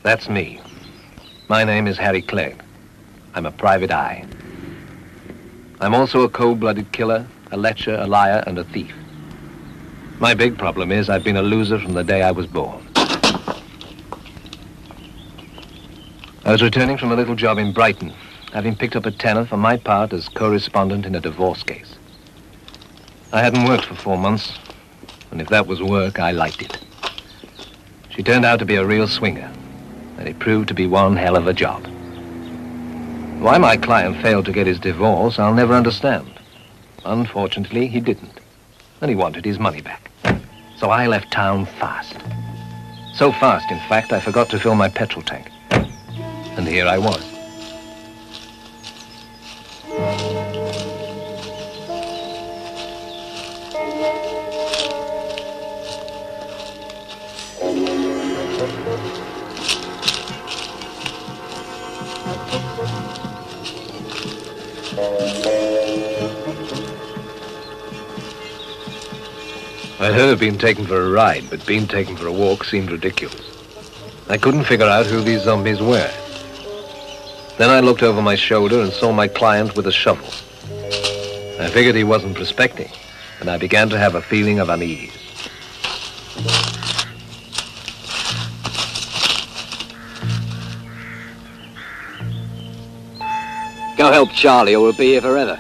That's me. My name is Harry Clegg. I'm a private eye. I'm also a cold-blooded killer, a lecher, a liar, and a thief. My big problem is I've been a loser from the day I was born. I was returning from a little job in Brighton, having picked up a tenner for my part as correspondent in a divorce case. I hadn't worked for 4 months, and if that was work, I liked it. She turned out to be a real swinger, and it proved to be one hell of a job. Why my client failed to get his divorce, I'll never understand. Unfortunately, he didn't, and he wanted his money back. So I left town fast. So fast, in fact, I forgot to fill my petrol tank. And here I was. I'd heard of being taken for a ride, but being taken for a walk seemed ridiculous. I couldn't figure out who these zombies were. Then I looked over my shoulder and saw my client with a shovel. I figured he wasn't prospecting, and I began to have a feeling of unease. Go help Charlie or we'll be here forever.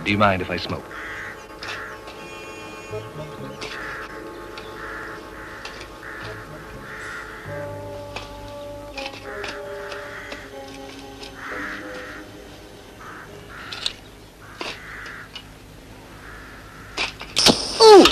Do you mind if I smoke? Ooh!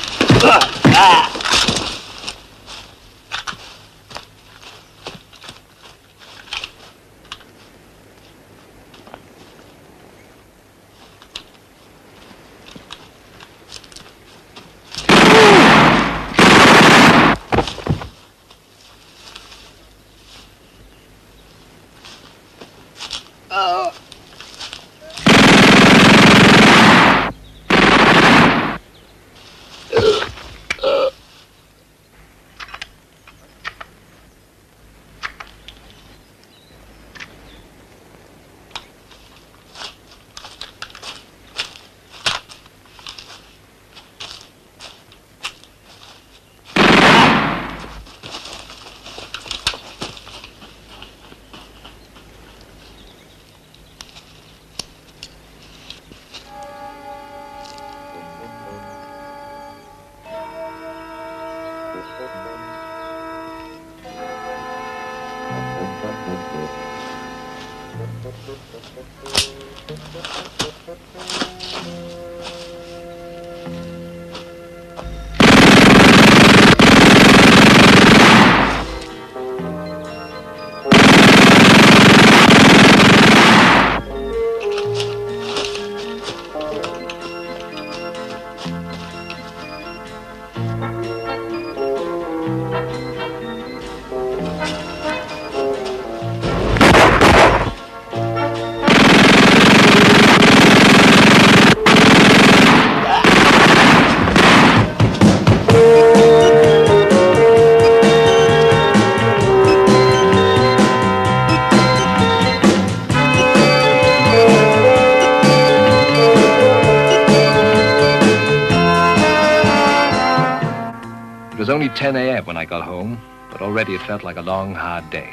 It was only 10 a.m. when I got home, but already it felt like a long, hard day.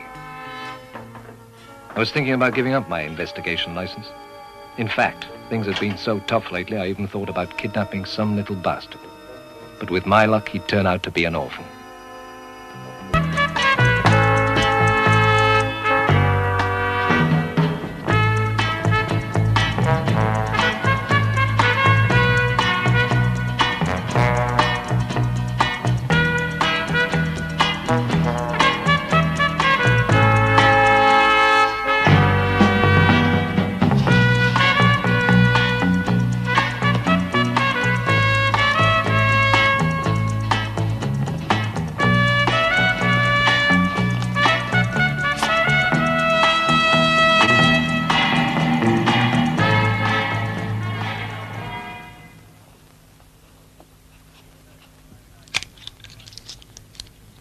I was thinking about giving up my investigation license. In fact, things had been so tough lately, I even thought about kidnapping some little bastard. But with my luck, he'd turn out to be an orphan.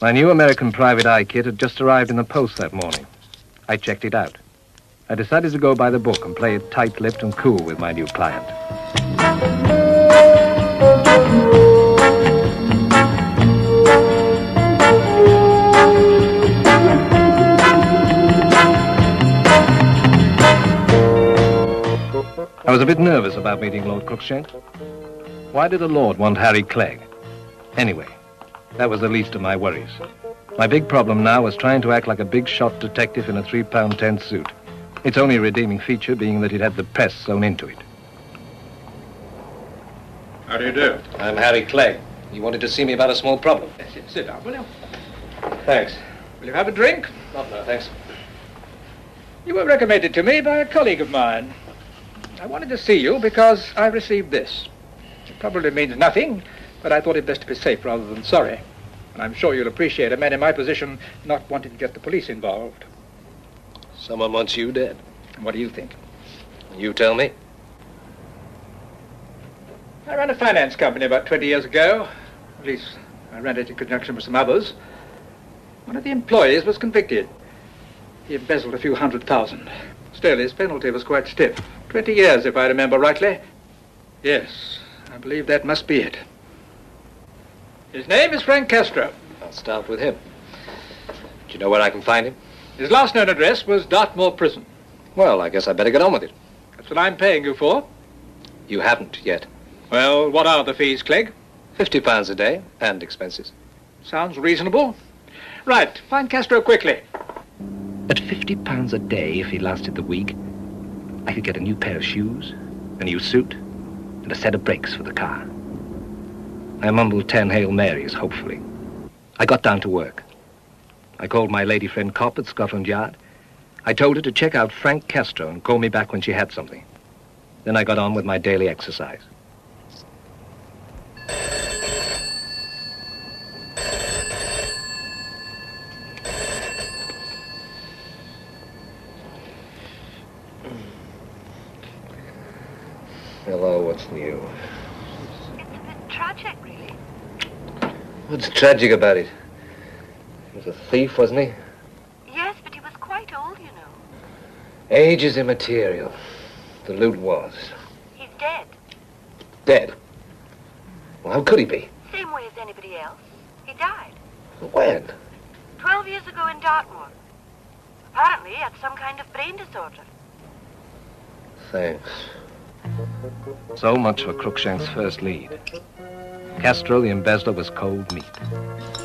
My new American private eye kit had just arrived in the post that morning. I checked it out. I decided to go by the book and play it tight-lipped and cool with my new client. I was a bit nervous about meeting Lord Crookshank. Why did the Lord want Harry Clegg? Anyway, that was the least of my worries. My big problem now was trying to act like a big-shot detective in a 3-pound-10 suit. Its only redeeming feature being that it had the press sewn into it. How do you do? I'm Harry Clegg. You wanted to see me about a small problem. Yes, sit down, will you? Thanks. Will you have a drink? Not now, thanks. You were recommended to me by a colleague of mine. I wanted to see you because I received this. It probably means nothing, but I thought it best to be safe rather than sorry. And I'm sure you'll appreciate a man in my position not wanting to get the police involved. Someone wants you dead. What do you think? You tell me. I ran a finance company about 20 years ago. At least, I ran it in conjunction with some others. One of the employees was convicted. He embezzled a few $100,000. Still, his penalty was quite stiff. 20 years, if I remember rightly. Yes, I believe that must be it. His name is Frank Castro. I'll start with him. Do you know where I can find him? His last known address was Dartmoor Prison. Well, I guess I better get on with it. That's what I'm paying you for. You haven't yet. Well, what are the fees, Clegg? £50 a day and expenses. Sounds reasonable. Right, find Castro quickly. At £50 a day, if he lasted the week, I could get a new pair of shoes, a new suit, and a set of brakes for the car. I mumbled 10 Hail Marys, hopefully. I got down to work. I called my lady friend Cop at Scotland Yard. I told her to check out Frank Castro and call me back when she had something. Then I got on with my daily exercise. Hello, what's new? It's a bit tragic, really. What's tragic about it? He was a thief, wasn't he? Yes, but he was quite old, you know. Age is immaterial. The loot was. He's dead. Dead? Well, how could he be? Same way as anybody else. He died. When? 12 years ago in Dartmoor. Apparently he had some kind of brain disorder. Thanks. So much for Crookshank's first lead. Castro, the embezzler, was cold meat.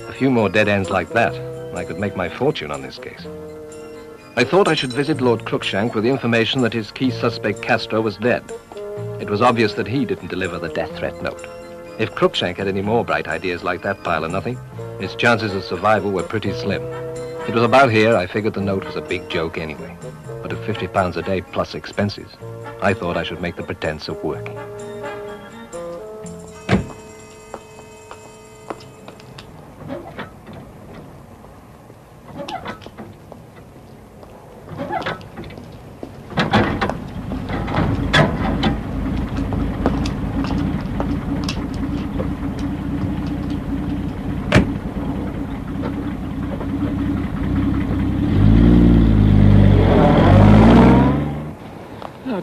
A few more dead ends like that, and I could make my fortune on this case. I thought I should visit Lord Crookshank with the information that his key suspect, Castro, was dead. It was obvious that he didn't deliver the death threat note. If Crookshank had any more bright ideas like that pile of nothing, his chances of survival were pretty slim. It was about here I figured the note was a big joke anyway. But at £50 a day plus expenses, I thought I should make the pretense of working.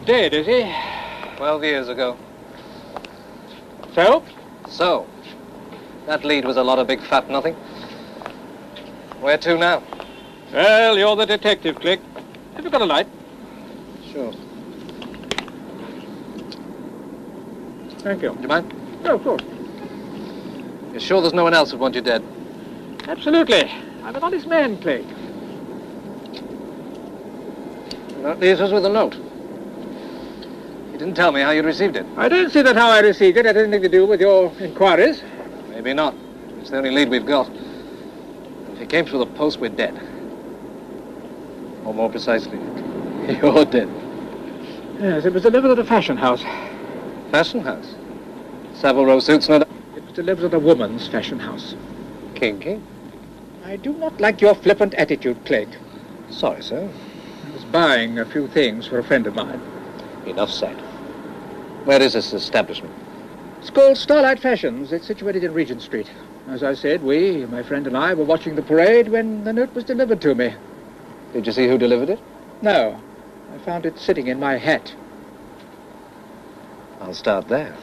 Dead, is he? 12 years ago. So? So, that lead was a lot of big fat nothing. Where to now? Well, you're the detective, Clegg. Have you got a light? Sure. Thank you. Do you mind? No, of course. You're sure there's no one else who'd want you dead? Absolutely. I'm an honest man, Clegg. That leaves us with a note. You didn't tell me how you received it. I don't see that how I received it had anything to do with your inquiries. Maybe not. It's the only lead we've got. If he came through the post, we're dead. Or more precisely, you're dead. Yes, it was delivered at a fashion house. Fashion house? Savile Row suits, no doubt. It was delivered at a woman's fashion house. Kinky? I do not like your flippant attitude, Clegg. Sorry, sir. I was buying a few things for a friend of mine. Enough said. Where is this establishment? It's called Starlight Fashions. It's situated in Regent Street. As I said, my friend and I, were watching the parade when the note was delivered to me. Did you see who delivered it? No, I found it sitting in my hat. I'll start there.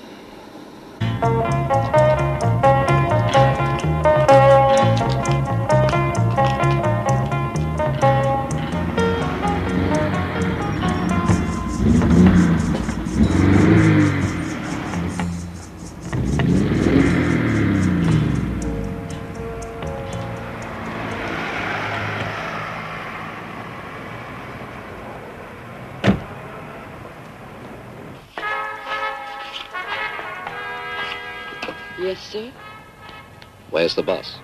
Yes, sir? Where's the bus?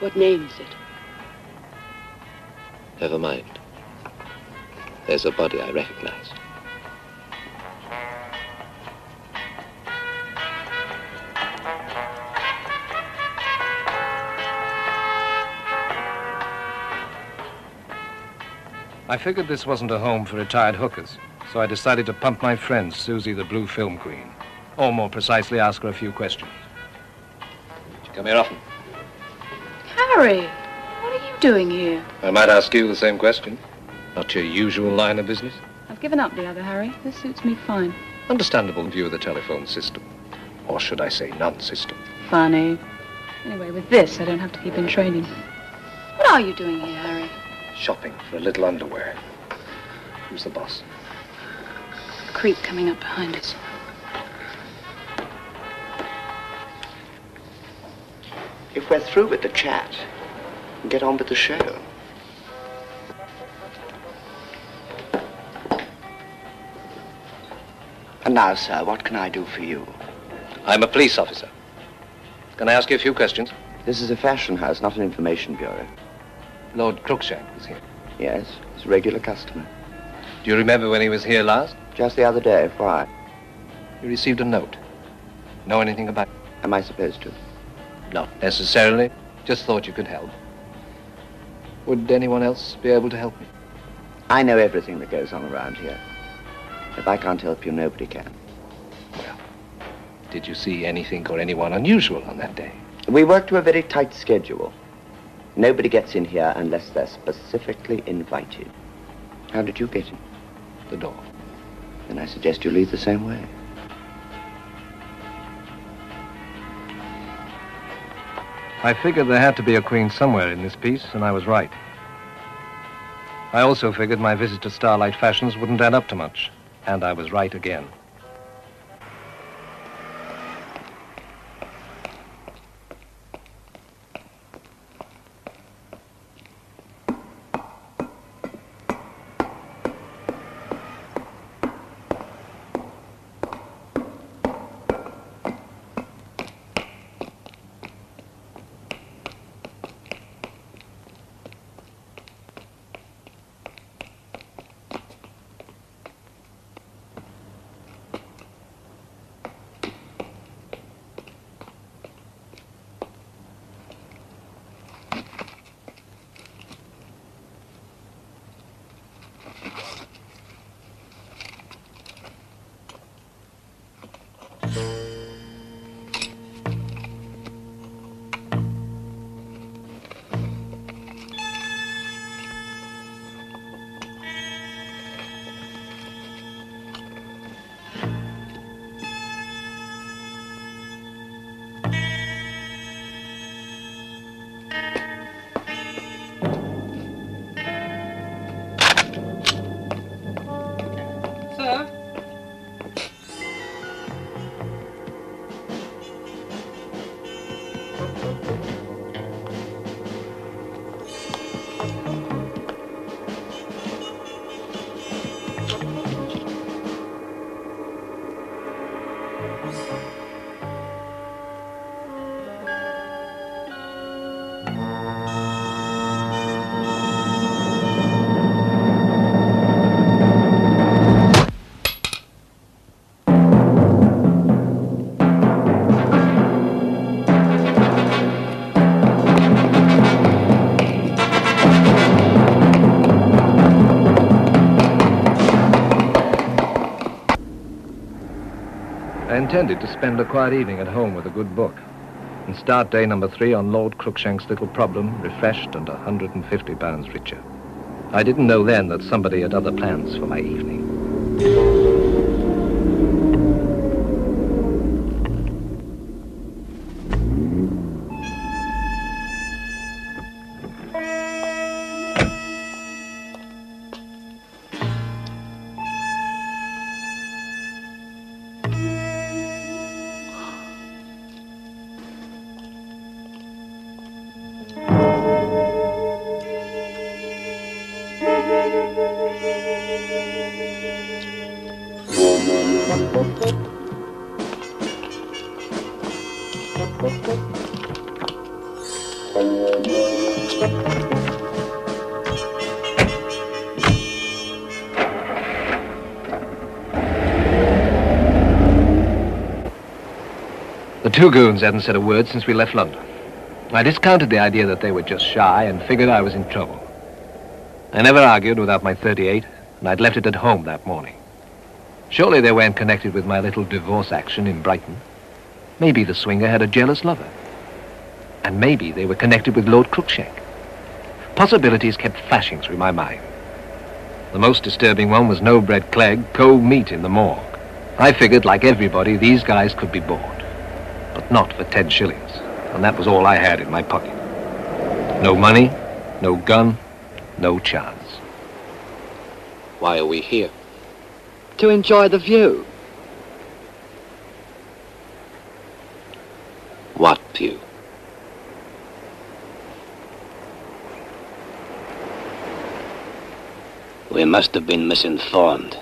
What name is it? Never mind. There's a body I recognize. I figured this wasn't a home for retired hookers, so I decided to pump my friend, Susie the Blue Film Queen. Or more precisely, ask her a few questions. She come here often? Harry, what are you doing here? I might ask you the same question. Not your usual line of business? I've given up the other, Harry. This suits me fine. Understandable in view of the telephone system. Or should I say non-system? Funny. Anyway, with this, I don't have to keep in training. What are you doing here, Harry? Shopping for a little underwear. Who's the boss? A creep coming up behind us. If we're through with the chat, get on with the show. And now, sir, what can I do for you? I'm a police officer. Can I ask you a few questions? This is a fashion house, not an information bureau. Lord Crookshank was here. Yes, he's a regular customer. Do you remember when he was here last? Just the other day. Why? You received a note. Know anything about it? Am I supposed to? Not necessarily. Just thought you could help. Would anyone else be able to help me? I know everything that goes on around here. If I can't help you, nobody can. Well, did you see anything or anyone unusual on that day? We work to a very tight schedule. Nobody gets in here unless they're specifically invited. How did you get in? The door. Then I suggest you leave the same way. I figured there had to be a queen somewhere in this piece, and I was right. I also figured my visit to Starlight Fashions wouldn't add up to much, and I was right again. I intended to spend a quiet evening at home with a good book. and start day number 3 on Lord Cruikshank's little problem, refreshed and 150 pounds richer. I didn't know then that somebody had other plans for my evening. The two goons hadn't said a word since we left London. I discounted the idea that they were just shy and figured I was in trouble. I never argued without my .38, and I'd left it at home that morning. Surely they weren't connected with my little divorce action in Brighton. Maybe the swinger had a jealous lover. And maybe they were connected with Lord Cruikshank. Possibilities kept flashing through my mind. The most disturbing one was no-bread Clegg, cold meat in the morgue. I figured, like everybody, these guys could be bought. But not for 10 shillings, and that was all I had in my pocket. No money, no gun, no chance. Why are we here? To enjoy the view. What view? We must have been misinformed.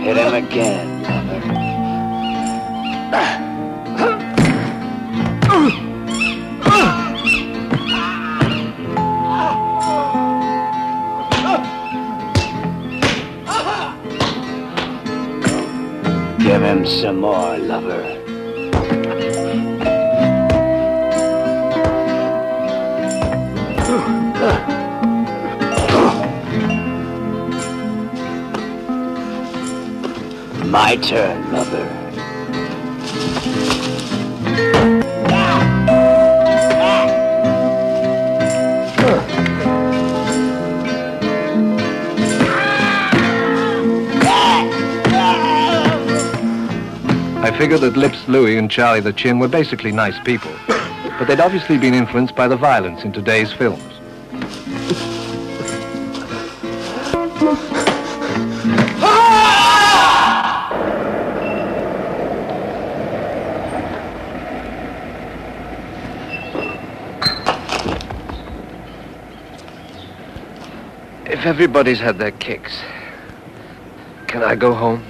Hit him again, mother. Give him some more, lover. My turn, lover. I figured that Lips Louie and Charlie the Chin were basically nice people, but they'd obviously been influenced by the violence in today's films. If everybody's had their kicks, can I go home?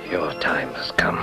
Your time has come.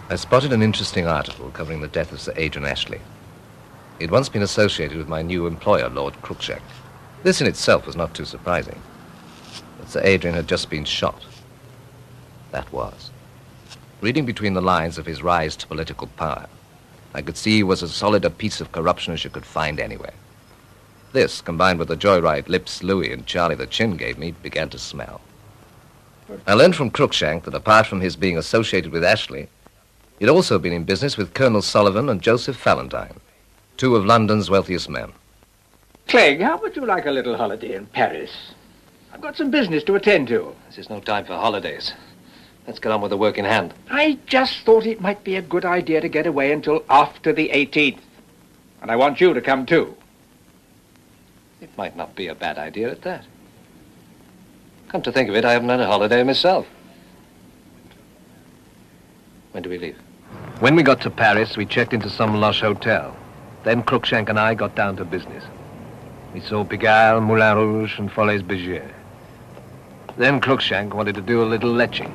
I spotted an interesting article covering the death of Sir Adrian Ashley. He'd once been associated with my new employer, Lord Cruikshank. This in itself was not too surprising. But Sir Adrian had just been shot. That was. Reading between the lines of his rise to political power, I could see he was as solid a piece of corruption as you could find anywhere. This, combined with the joyride lips Louis and Charlie the Chin gave me, began to smell. I learned from Cruikshank that apart from his being associated with Ashley, he'd also been in business with Colonel Sullivan and Joseph Valentine, two of London's wealthiest men. Clegg, how would you like a little holiday in Paris? I've got some business to attend to. This is no time for holidays. Let's get on with the work in hand. I just thought it might be a good idea to get away until after the 18th. And I want you to come too. It might not be a bad idea at that. Come to think of it, I haven't had a holiday myself. When do we leave? When we got to Paris, we checked into some lush hotel. Then Cruikshank and I got down to business. We saw Pigalle, Moulin Rouge, and Folaise-Bergère. Then Cruikshank wanted to do a little leching.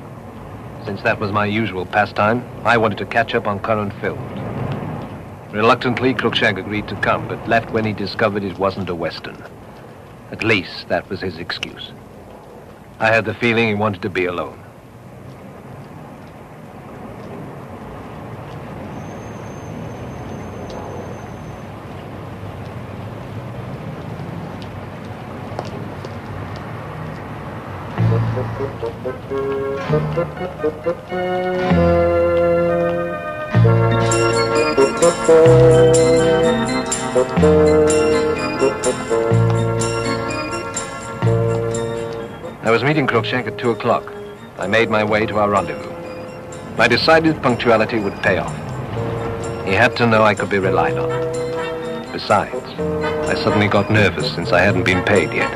Since that was my usual pastime, I wanted to catch up on current films. Reluctantly, Cruikshank agreed to come, but left when he discovered it wasn't a Western. At least, that was his excuse. I had the feeling he wanted to be alone. I was meeting Cruikshank at 2 o'clock. I made my way to our rendezvous. I decided punctuality would pay off. He had to know I could be relied on. Besides, I suddenly got nervous since I hadn't been paid yet.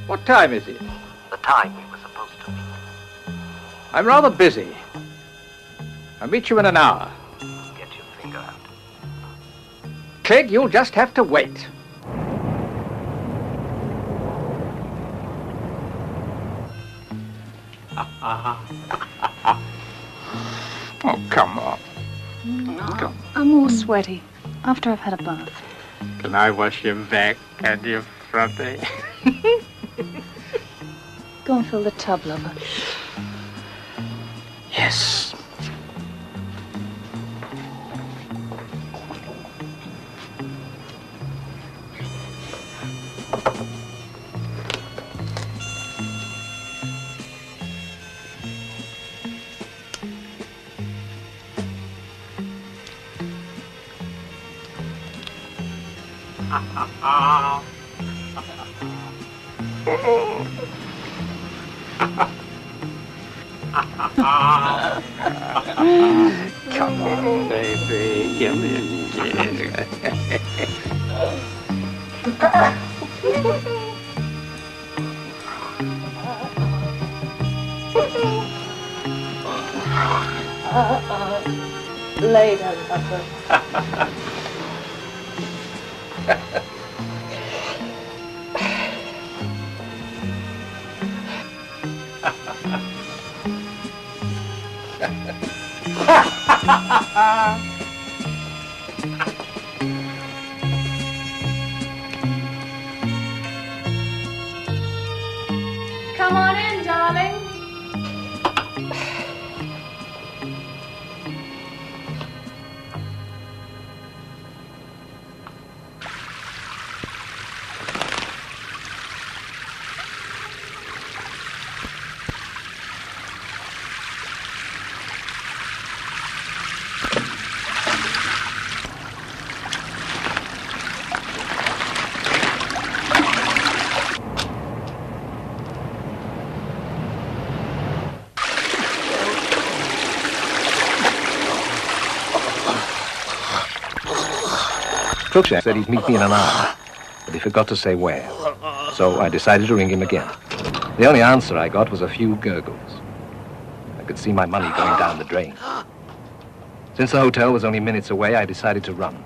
What time is it? The time we were supposed to meet. I'm rather busy. I'll meet you in an hour. Get your finger out. Clegg, you'll just have to wait. Oh, come on. Come. I'm all sweaty after I've had a bath. Can I wash your back and your front? Go and fill the tub, lover. Yes. Come on, baby. Give me a kiss. Later, Papa. Come on in, darling. Crookshank said he'd meet me in an hour, but he forgot to say where. So I decided to ring him again. The only answer I got was a few gurgles. I could see my money going down the drain. Since the hotel was only minutes away, I decided to run.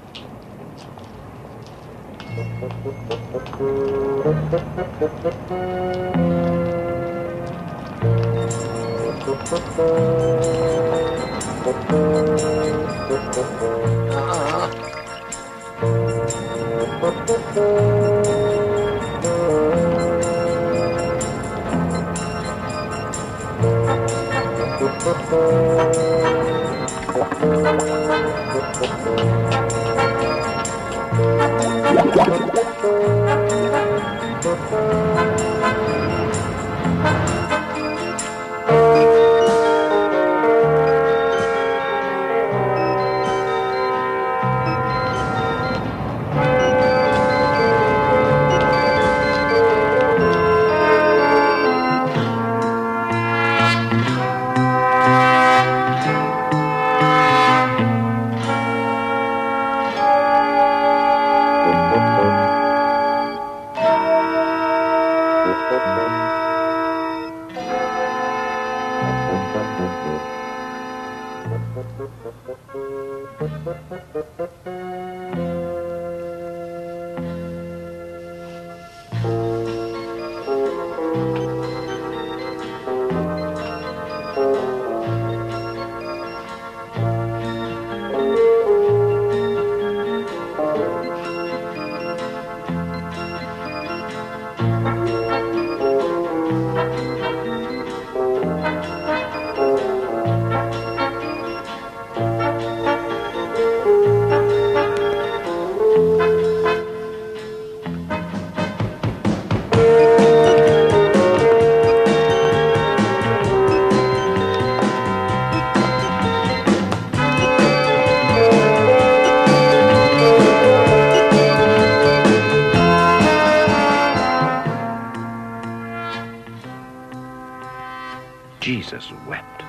Jesus wept.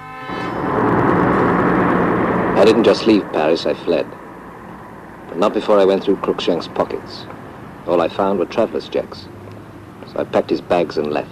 I didn't just leave Paris, I fled. But not before I went through Crookshank's pockets. All I found were traveler's checks. So I packed his bags and left.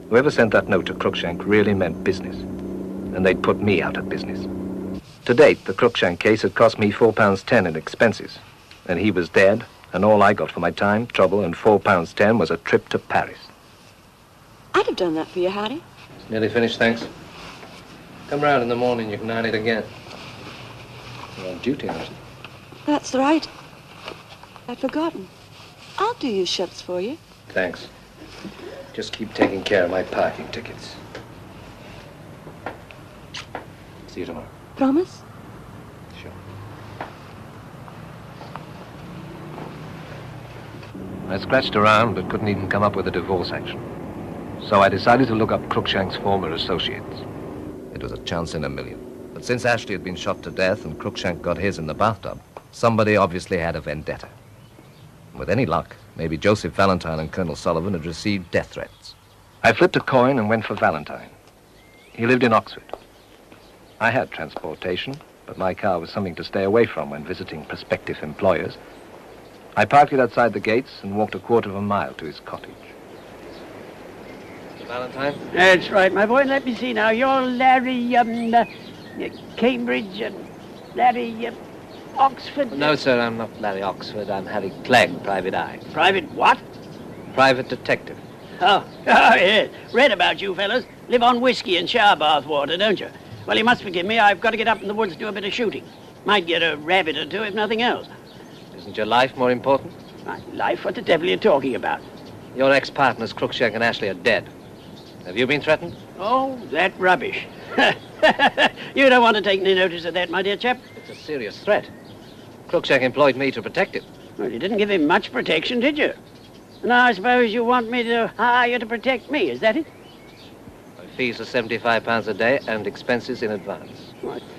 Whoever sent that note to Crookshank really meant business, and they'd put me out of business. To date, the Crookshank case had cost me £4.10 in expenses, and he was dead, And all I got for my time, trouble, and £4.10 was a trip to Paris. I'd have done that for you, Harry. It's nearly finished, thanks. Come round in the morning, you can iron it again. You're on duty, aren't you? That's right. I'd forgotten. I'll do your shirts for you. Thanks. Just keep taking care of my parking tickets. See you tomorrow. Promise? Sure. I scratched around, but couldn't even come up with a divorce action. So I decided to look up Cruikshank's former associates. It was a chance in a million. But since Ashley had been shot to death and Cruikshank got his in the bathtub, somebody obviously had a vendetta. With any luck, maybe Joseph Valentine and Colonel Sullivan had received death threats. I flipped a coin and went for Valentine. He lived in Oxford. I had transportation, but my car was something to stay away from when visiting prospective employers. I parked it outside the gates and walked a quarter of a mile to his cottage. Mr. Valentine? That's right, my boy. Let me see now. You're Larry, Cambridge, Larry, Oxford. No, sir, I'm not Larry Oxford. I'm Harry Clegg, private eye. Private what? Private detective. Oh, yes. Read about you fellas. Live on whiskey and shower bath water, don't you? Well, you must forgive me. I've got to get up in the woods to do a bit of shooting. Might get a rabbit or two, if nothing else. Isn't your life more important? My life? What the devil are you talking about? Your ex-partners, Cruikshank and Ashley, are dead. Have you been threatened? Oh, that rubbish. You don't want to take any notice of that, my dear chap. It's a serious threat. Cruikshank employed me to protect him. Well, you didn't give him much protection, did you? Now, I suppose you want me to hire you to protect me, is that it? My fees are £75 a day and expenses in advance.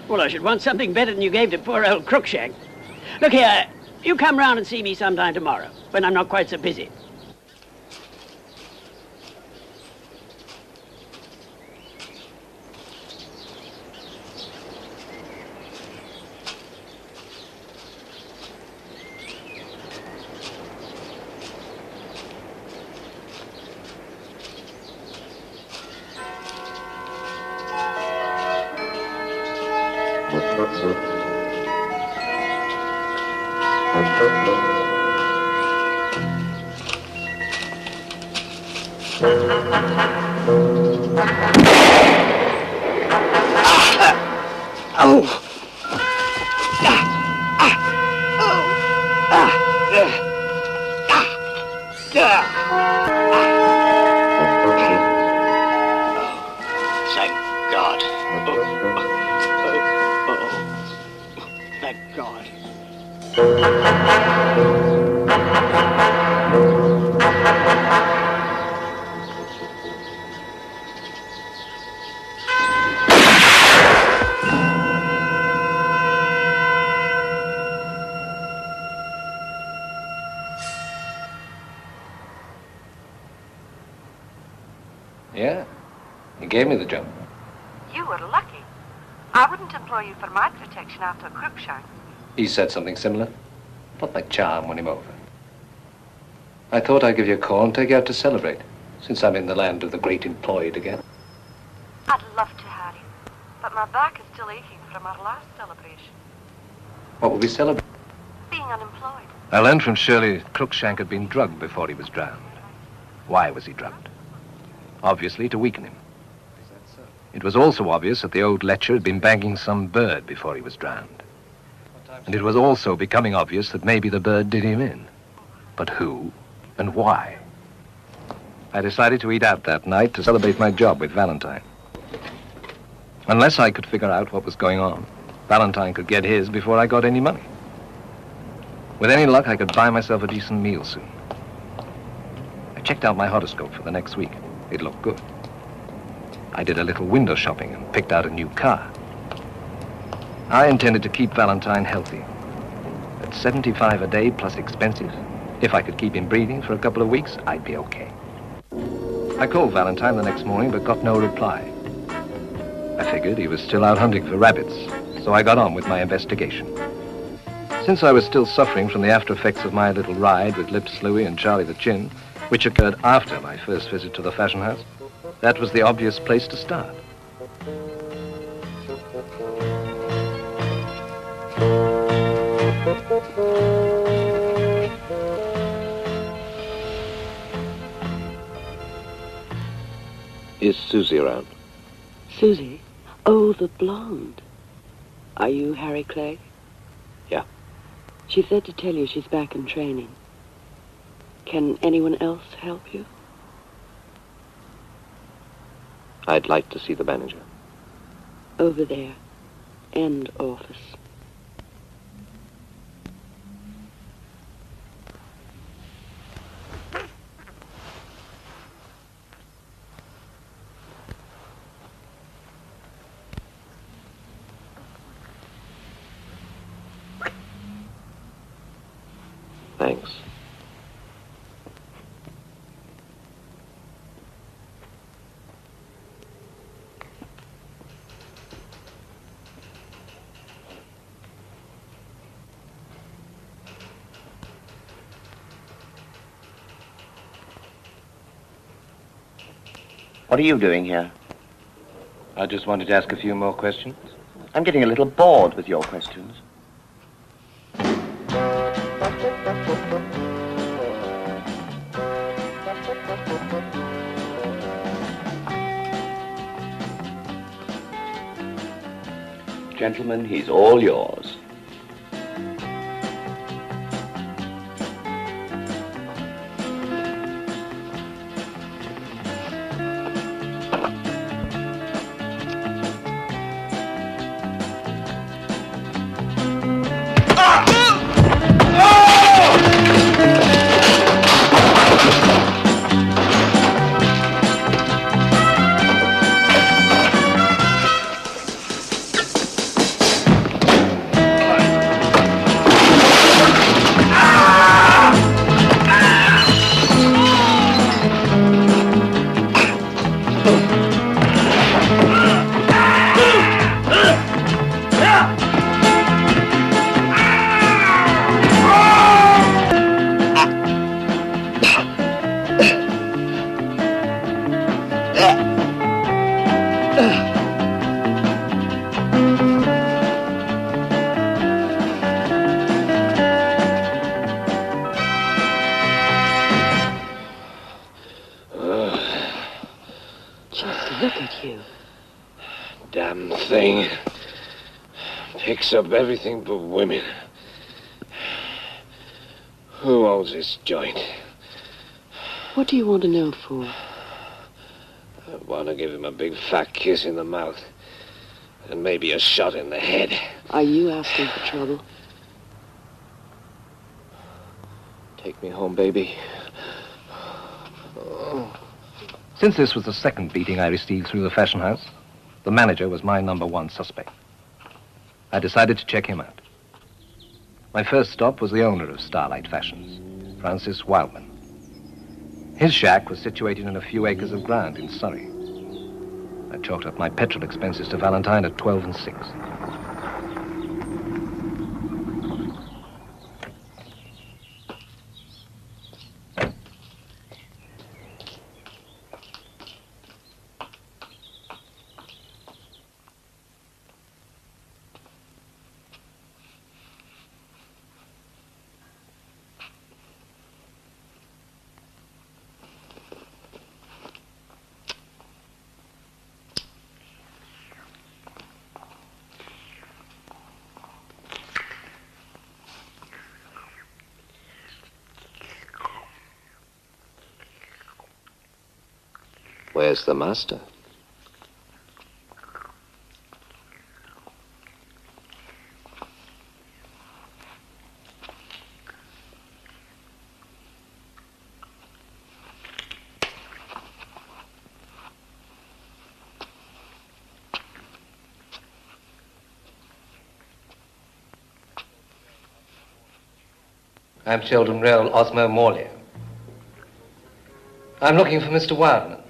Well, I should want something better than you gave to poor old Cruikshank. Look here, you come round and see me sometime tomorrow, when I'm not quite so busy. Thank God. Thank God. Yeah, he gave me the job. You were lucky. I wouldn't employ you for my protection after Cruikshank. He said something similar. But my charm won him over. I thought I'd give you a call and take you out to celebrate, since I'm in the land of the great employed again. I'd love to, Harry. But my back is still aching from our last celebration. What will we celebrate? Being unemployed. I learned from Shirley that Cruikshank had been drugged before he was drowned. Why was he drugged? Obviously to weaken him. It was also obvious that the old lecher had been banging some bird before he was drowned. And it was also becoming obvious that maybe the bird did him in. But who and why? I decided to eat out that night to celebrate my job with Valentine. Unless I could figure out what was going on, Valentine could get his before I got any money. With any luck, I could buy myself a decent meal soon. I checked out my horoscope for the next week. It looked good. I did a little window shopping and picked out a new car. I intended to keep Valentine healthy. At $75 a day plus expenses, if I could keep him breathing for a couple of weeks, I'd be okay. I called Valentine the next morning, but got no reply. I figured he was still out hunting for rabbits, so I got on with my investigation. Since I was still suffering from the after effects of my little ride with Lips Louie and Charlie the Chin, which occurred after my first visit to the fashion house, that was the obvious place to start. Is Susie around? Susie? Oh, the blonde. Are you Harry Clegg? Yeah. She said to tell you she's back in training. Can anyone else help you? I'd like to see the manager. Over there. End office. Thanks. What are you doing here? I just wanted to ask a few more questions. I'm getting a little bored with your questions. Gentlemen, he's all yours. Damn thing. Picks up everything but women. Who owns this joint? What do you want to know for? I want to give him a big fat kiss in the mouth. And maybe a shot in the head. Are you asking for trouble? Take me home, baby. Since this was the second beating I received through the fashion house, the manager was my #1 suspect. I decided to check him out. My first stop was the owner of Starlight Fashions, Francis Wildman. His shack was situated in a few acres of ground in Surrey. I chalked up my petrol expenses to Valentine at 12 and 6. Where's the master? I'm Sheldon Rail, Osmo Morley. I'm looking for Mr. Wildman.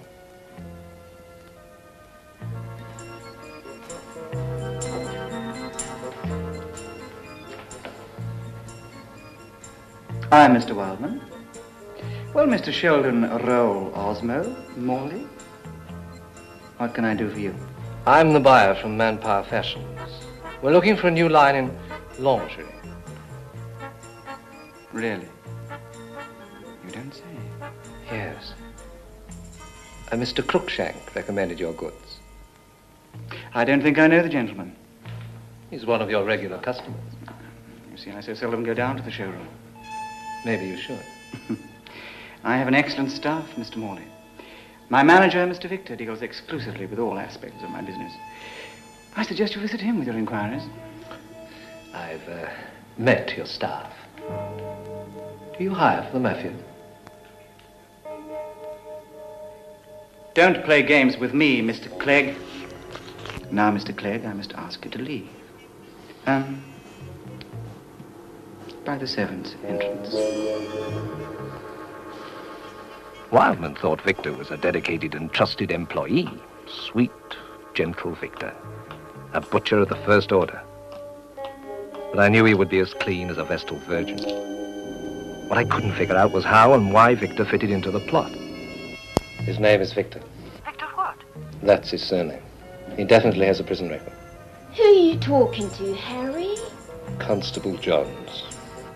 I'm Mr. Wildman. Well, Mr. Sheldon Roll Osmo Morley. What can I do for you? I'm the buyer from Manpower Fashions. We're looking for a new line in lingerie. Really? You don't say. Yes. Mr. Crookshank recommended your goods. I don't think I know the gentleman. He's one of your regular customers. You see, I so seldom go down to the showroom. Maybe you should. I have an excellent staff, Mr. Morley. My manager, Mr. Victor, deals exclusively with all aspects of my business. I suggest you visit him with your inquiries. I've met your staff. Do you hire for the mafia? Don't play games with me, Mr. Clegg. Now, Mr. Clegg, I must ask you to leave. By the servants' entrance. Wildman thought Victor was a dedicated and trusted employee. Sweet, gentle Victor. A butcher of the first order. But I knew he would be as clean as a Vestal virgin. What I couldn't figure out was how and why Victor fitted into the plot. His name is Victor. Victor what? That's his surname. He definitely has a prison record. Who are you talking to, Harry? Constable Jones.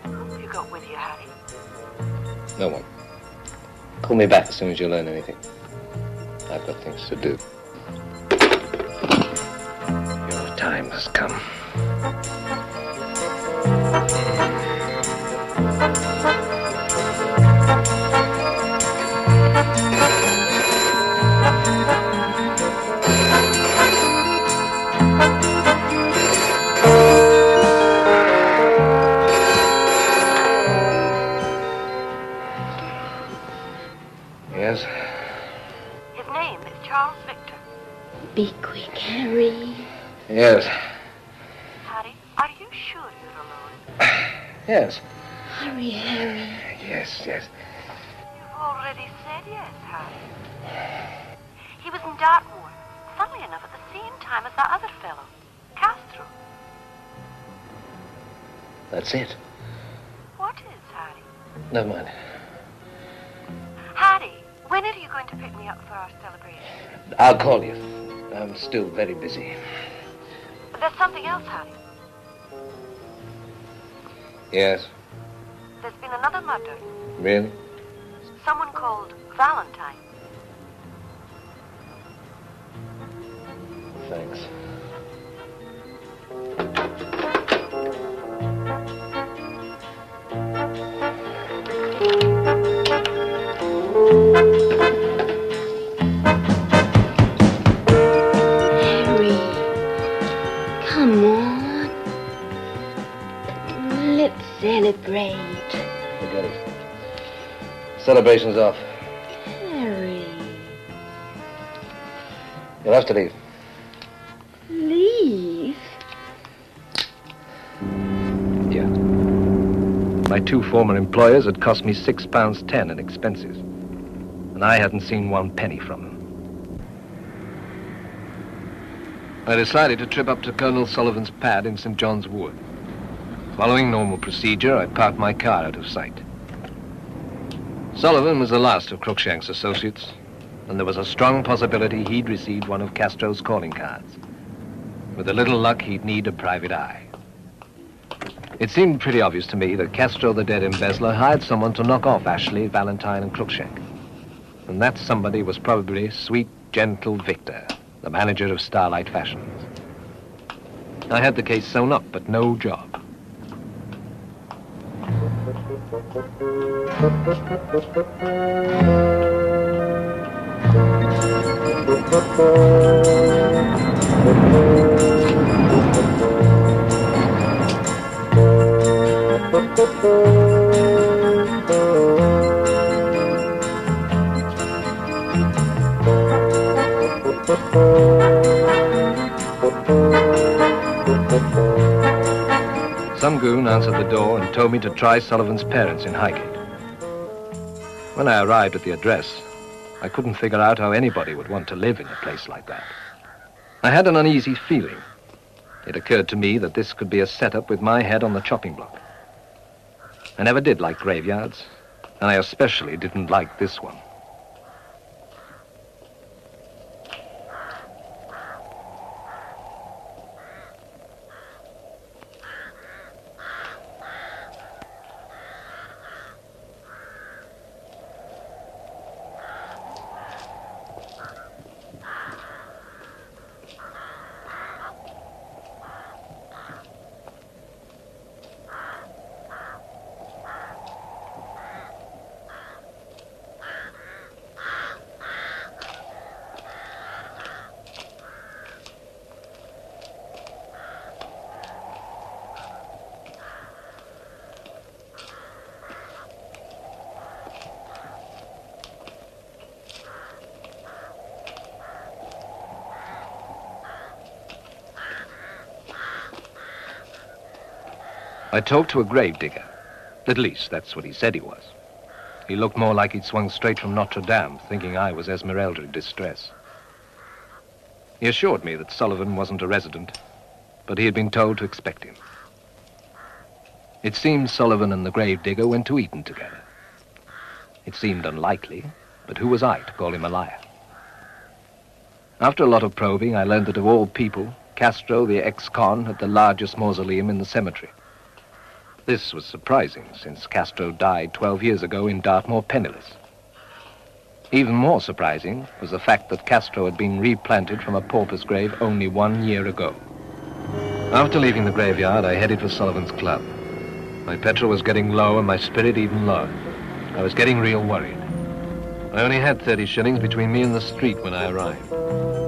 Who have you got with you, Harry? No one. Call me back as soon as you learn anything. I've got things to do. Your time has come. Yes? His name is Charles Victor. Be quick, Harry. Yes. Harry, are you sure you're alone? Yes. Hurry, Harry. Yes, yes. You've already said yes, Harry. He was in Dartmoor, funnily enough, at the same time as that other fellow, Castro. That's it. What is, Harry? Never mind. Harry, when are you going to pick me up for our celebration? I'll call you. I'm still very busy. There's something else, Harry. Yes? There's been another murder. Really? Someone called Valentine. Thanks. Harry, come on. Let's celebrate. Forget it. Celebration's off. Harry, You'll have to leave. leave? Yeah. My two former employers had cost me £6.10 in expenses. And I hadn't seen one penny from them. I decided to trip up to Colonel Sullivan's pad in St. John's Wood. Following normal procedure, I parked my car out of sight. Sullivan was the last of Crookshank's associates, and there was a strong possibility he'd received one of Castro's calling cards. With a little luck, he'd need a private eye. It seemed pretty obvious to me that Castro, the dead embezzler, hired someone to knock off Ashley, Valentine, and Crookshank. And that somebody was probably sweet, gentle Victor, the manager of Starlight Fashions. I had the case sewn up, but no job. Some goon answered the door and told me to try Sullivan's parents in Highgate. When I arrived at the address, I couldn't figure out how anybody would want to live in a place like that. I had an uneasy feeling. It occurred to me that this could be a setup with my head on the chopping block. I never did like graveyards, and I especially didn't like this one. I talked to a gravedigger. At least, that's what he said he was. He looked more like he'd swung straight from Notre Dame, thinking I was Esmeralda in distress. He assured me that Sullivan wasn't a resident, but he had been told to expect him. It seemed Sullivan and the gravedigger went to Eton together. It seemed unlikely, but who was I to call him a liar? After a lot of probing, I learned that of all people, Castro, the ex-con, had the largest mausoleum in the cemetery. This was surprising, since Castro died 12 years ago in Dartmoor penniless. Even more surprising was the fact that Castro had been replanted from a pauper's grave only 1 year ago. After leaving the graveyard, I headed for Sullivan's club. My petrol was getting low and my spirit even lower. I was getting real worried. I only had 30 shillings between me and the street when I arrived.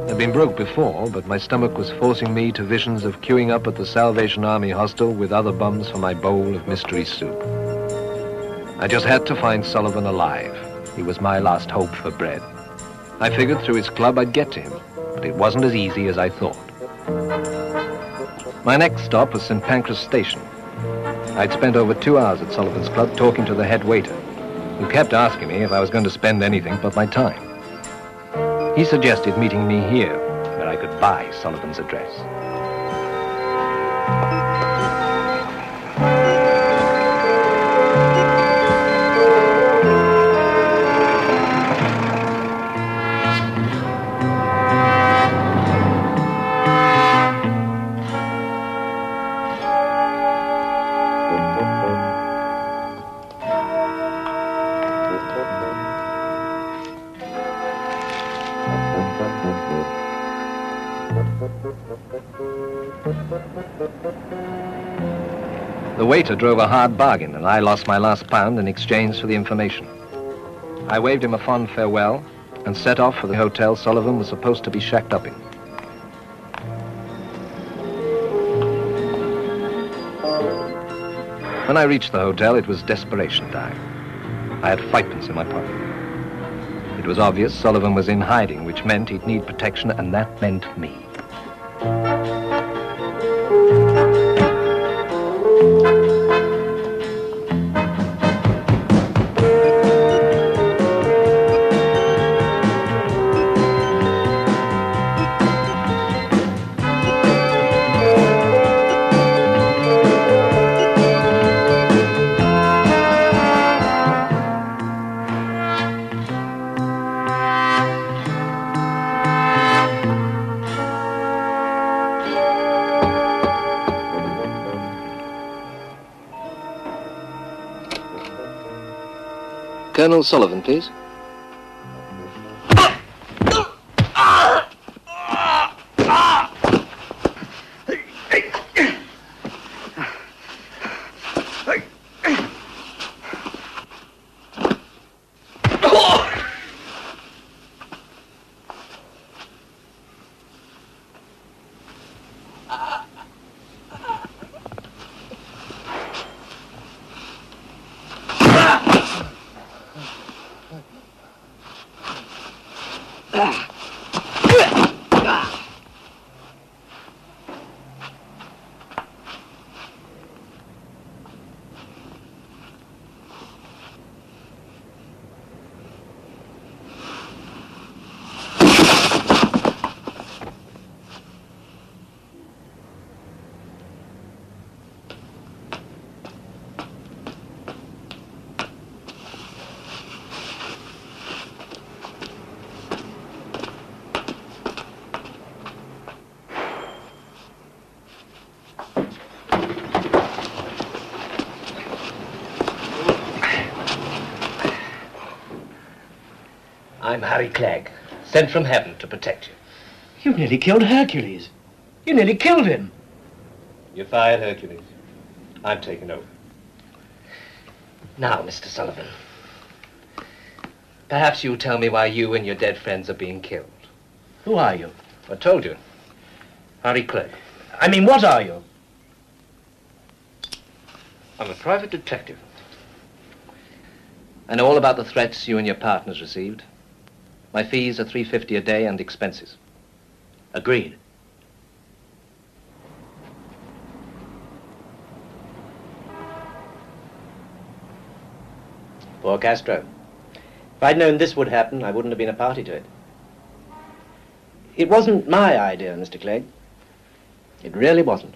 I'd been broke before, but my stomach was forcing me to visions of queuing up at the Salvation Army hostel with other bums for my bowl of mystery soup. I just had to find Sullivan alive. He was my last hope for bread. I figured through his club I'd get to him, but it wasn't as easy as I thought. My next stop was St. Pancras Station. I'd spent over 2 hours at Sullivan's club talking to the head waiter, who kept asking me if I was going to spend anything but my time. He suggested meeting me here, where I could buy Sullivan's address. The waiter drove a hard bargain, and I lost my last pound in exchange for the information. I waved him a fond farewell and set off for the hotel Sullivan was supposed to be shacked up in. When I reached the hotel, it was desperation time. I had fivepence in my pocket. It was obvious Sullivan was in hiding, which meant he'd need protection, and that meant me. Colonel Sullivan, please. I'm Harry Clegg, sent from heaven to protect you. You nearly killed Hercules. You nearly killed him. You fired Hercules. I'm taking over. Now, Mr. Sullivan, perhaps you'll tell me why you and your dead friends are being killed. Who are you? I told you. Harry Clegg. I mean, what are you? I'm a private detective. I know all about the threats you and your partners received. My fees are $3.50 a day and expenses. Agreed. Poor Castro. If I'd known this would happen, I wouldn't have been a party to it. It wasn't my idea, Mr. Clegg. It really wasn't.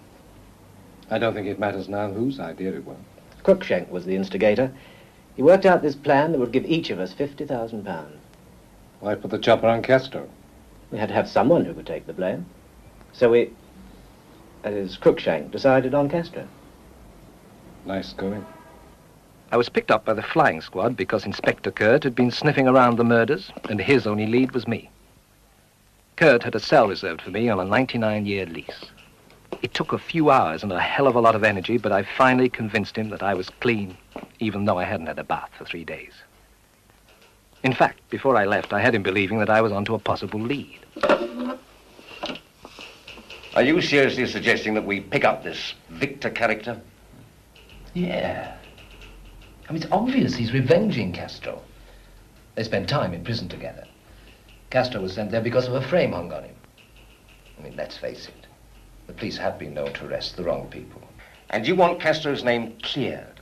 I don't think it matters now whose idea it was. Cruikshank was the instigator. He worked out this plan that would give each of us £50,000. Why put the chopper on Castro? We had to have someone who could take the blame. So we, that is, Cruikshank, decided on Castro. Nice going. I was picked up by the flying squad because Inspector Kurt had been sniffing around the murders, and his only lead was me. Kurt had a cell reserved for me on a 99-year lease. It took a few hours and a hell of a lot of energy, but I finally convinced him that I was clean, even though I hadn't had a bath for 3 days. In fact, before I left, I had him believing that I was onto a possible lead. Are you seriously suggesting that we pick up this Victor character? Yeah. I mean, it's obvious he's revenging Castro. They spent time in prison together. Castro was sent there because of a frame hung on him. I mean, let's face it. The police have been known to arrest the wrong people. And you want Castro's name cleared?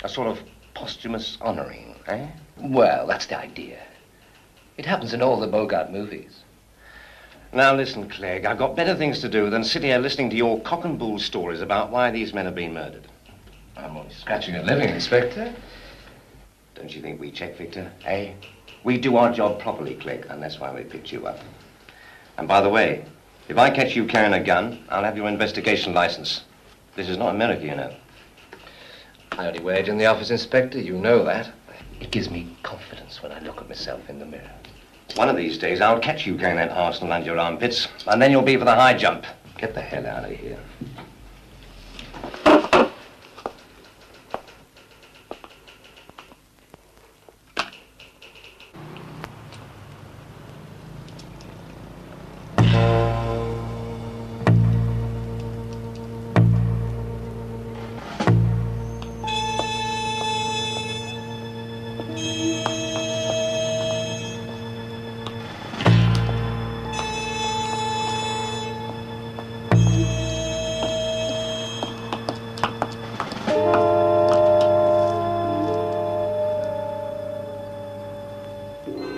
A sort of posthumous honoring, eh? Well, that's the idea. It happens in all the Bogart movies. Now listen, Clegg, I've got better things to do than sit here listening to your cock and bull stories about why these men have been murdered. I'm only scratching a living, Inspector. Don't you think we check, Victor, eh? We do our job properly, Clegg, and that's why we picked you up. And by the way, if I catch you carrying a gun, I'll have your investigation license. This is not America, you know. I only wage in the office, Inspector. You know that. It gives me confidence when I look at myself in the mirror. One of these days, I'll catch you carrying that arsenal under your armpits, and then you'll be for the high jump. Get the hell out of here.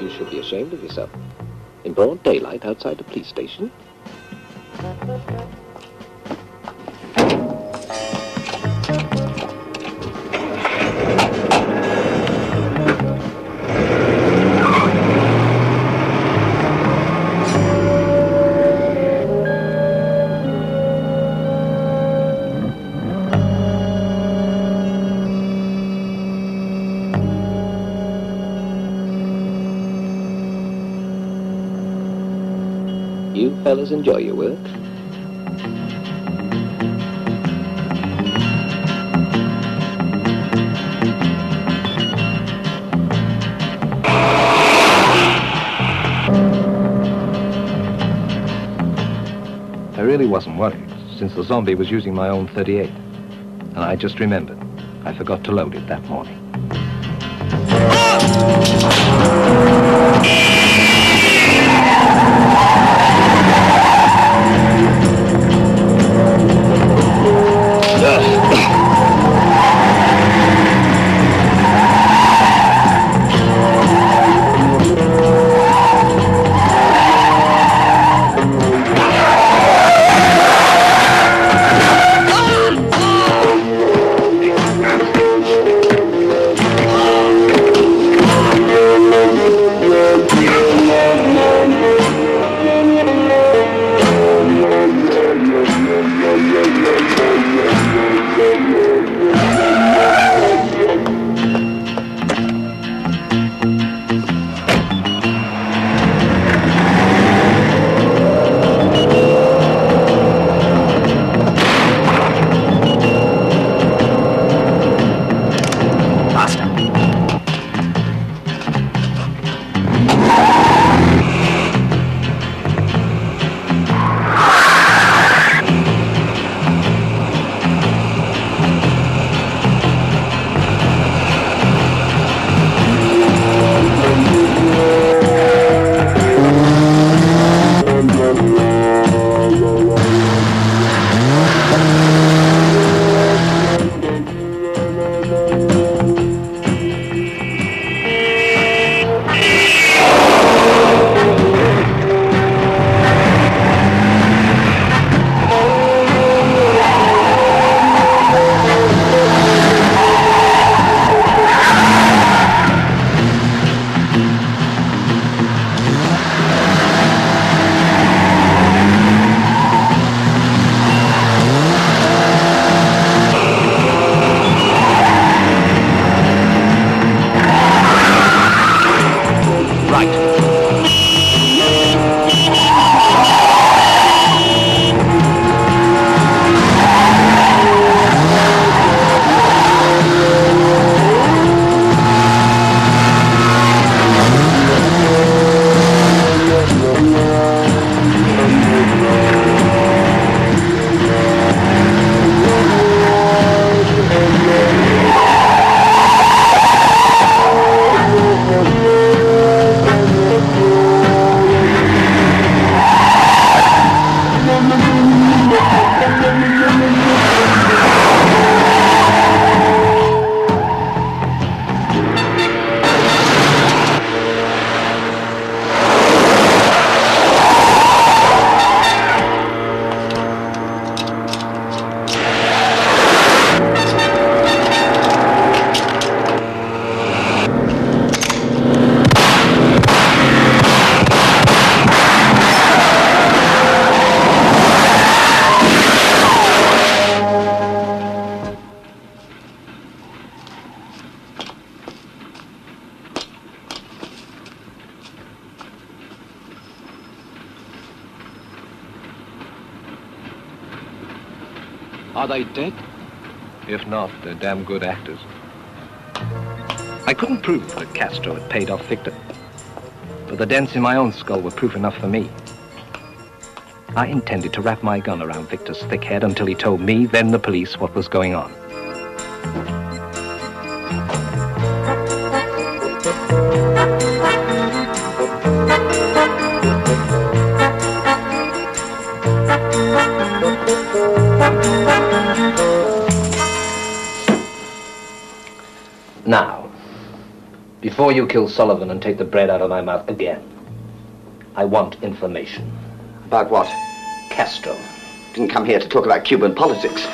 You should be ashamed of yourself. In broad daylight outside the police station. You fellas enjoy your work. I really wasn't worried, since the zombie was using my own .38. And I just remembered, I forgot to load it that morning. Are they dead? If not, they're damn good actors. I couldn't prove that Castro had paid off Victor, but the dents in my own skull were proof enough for me. I intended to wrap my gun around Victor's thick head until he told me, then the police, what was going on. Now, before you kill Sullivan and take the bread out of my mouth again, I want information. About what? Castro. Didn't come here to talk about Cuban politics.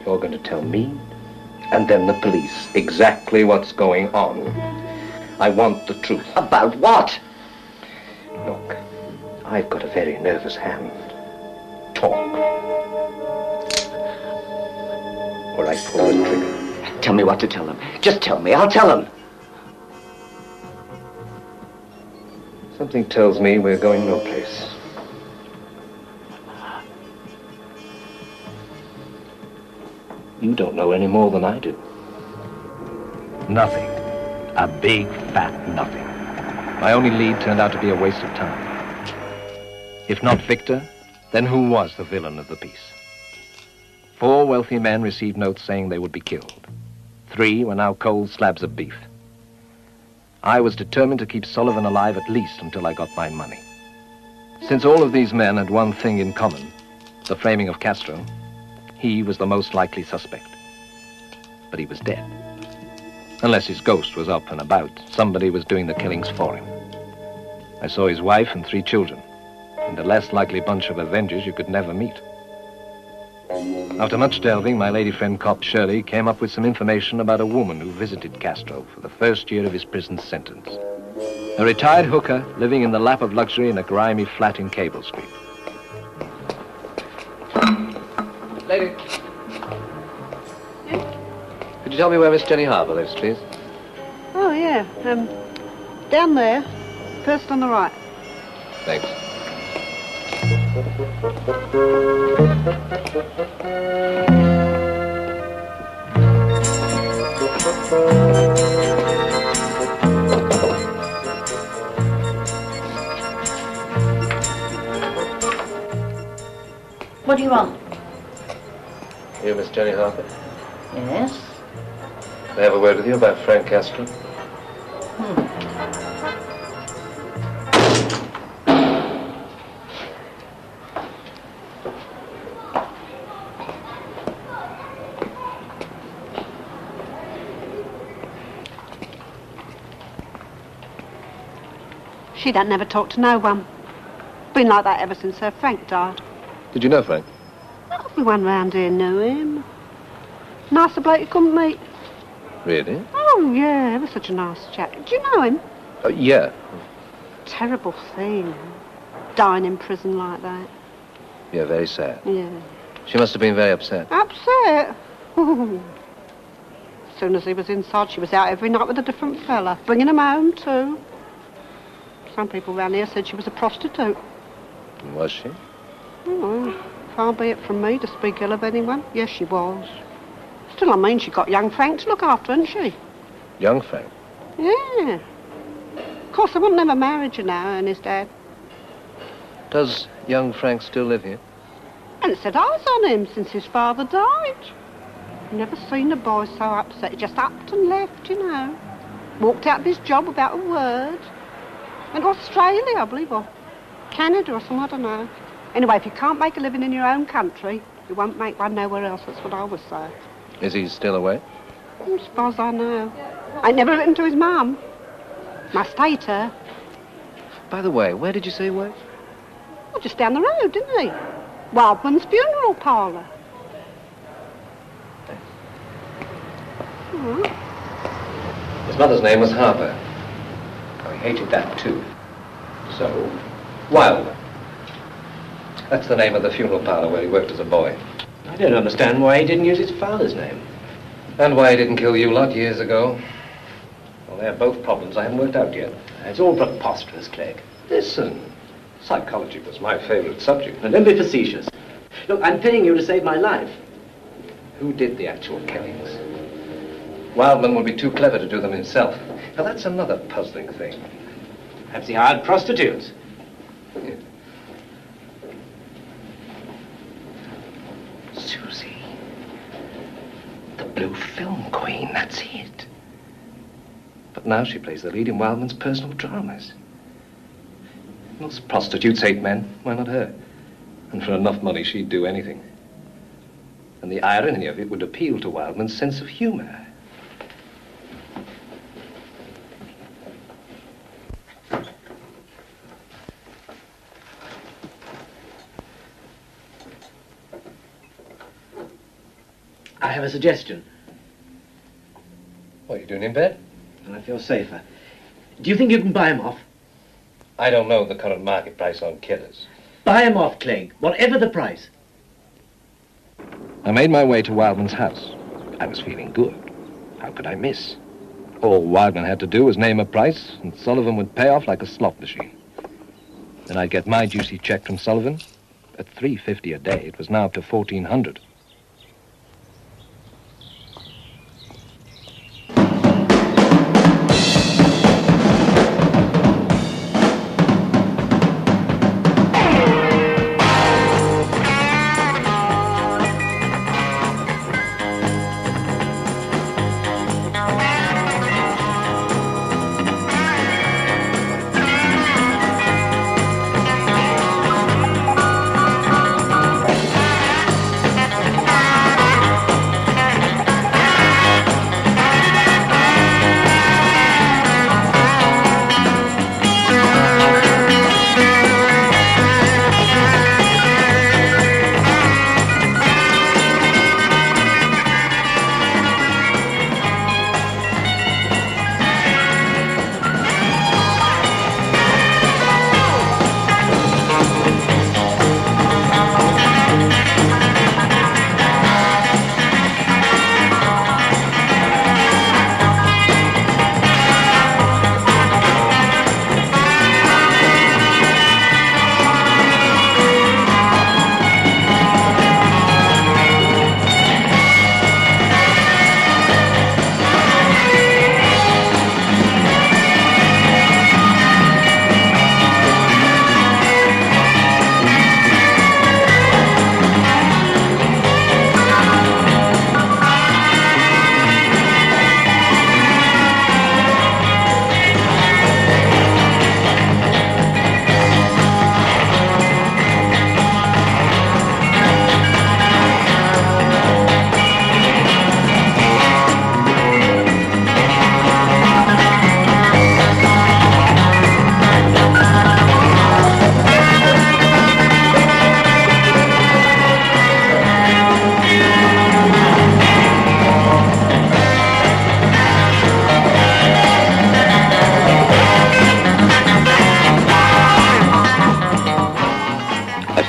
You're going to tell me, and then the police, exactly what's going on. I want the truth. About what? Look, I've got a very nervous hand. Talk. Or I pull the trigger. Tell me what to tell them. Just tell me. I'll tell them. Something tells me we're going no place. You don't know any more than I do. Nothing. A big, fat nothing. My only lead turned out to be a waste of time. If not Victor, then who was the villain of the piece? 4 wealthy men received notes saying they would be killed. 3 were now cold slabs of beef. I was determined to keep Sullivan alive at least until I got my money. Since all of these men had one thing in common, the framing of Castro, he was the most likely suspect. But he was dead. Unless his ghost was up and about, somebody was doing the killings for him. I saw his wife and 3 children, and a less likely bunch of avengers you could never meet. After much delving, my lady friend cop Shirley came up with some information about a woman who visited Castro for the first year of his prison sentence. A retired hooker living in the lap of luxury in a grimy flat in Cable Street. Lady. Could you tell me where Miss Jenny Harper lives, please? Oh, yeah. Down there. First on the right. Thanks. What do you want? You, Miss Jenny Harper? Yes? May I have a word with you about Frank Castro? She don't never talk to no one. Been like that ever since her Frank died. Did you know Frank? Everyone round here knew him. Nicer bloke you couldn't meet. Really? Oh, yeah, ever such a nice chap. Do you know him? Yeah. Terrible thing. Dying in prison like that. Yeah, very sad. Yeah. She must have been very upset. Upset? As soon as he was inside, she was out every night with a different fella, bringing him home, too. Some people round here said she was a prostitute. Was she? Oh, far be it from me to speak ill of anyone. Yes, she was. Still, I mean, she got young Frank to look after, hadn't she? Young Frank? Yeah. Of course, they wouldn't ever married, you know, and his dad. Does young Frank still live here? And it said eyes on him since his father died. Never seen a boy so upset. He just upped and left, you know. Walked out of his job without a word. Went to Australia, I believe, or Canada or something, I don't know. Anyway, if you can't make a living in your own country, you won't make one nowhere else. That's what I always say. Is he still away? As far as I know. I never written to his mum. Must hate her. By the way, where did you say he worked? Well, just down the road, didn't he? Wildman's funeral parlour. His mother's name was Harper. Oh, he hated that, too. So, Wildman. That's the name of the funeral parlour where he worked as a boy. I don't understand why he didn't use his father's name. And why he didn't kill you lot years ago. Well, they're both problems I haven't worked out yet. It's all preposterous, Clegg. Listen, psychology was my favourite subject. And don't be facetious. Look, I'm paying you to save my life. Who did the actual killings? Wildman would be too clever to do them himself. Now, that's another puzzling thing. Perhaps he hired prostitutes. Yeah. Susie. The blue film queen, that's it. But now she plays the lead in Wildman's personal dramas. Most prostitutes hate men. Why not her? And for enough money, she'd do anything. And the irony of it would appeal to Wildman's sense of humor. I have a suggestion. What are you doing in bed? Well, I feel safer. Do you think you can buy him off? I don't know the current market price on killers. Buy him off, Clegg, whatever the price. I made my way to Wildman's house. I was feeling good. How could I miss? All Wildman had to do was name a price, and Sullivan would pay off like a slot machine. Then I'd get my juicy check from Sullivan. At $350 a day, it was now up to $1,400.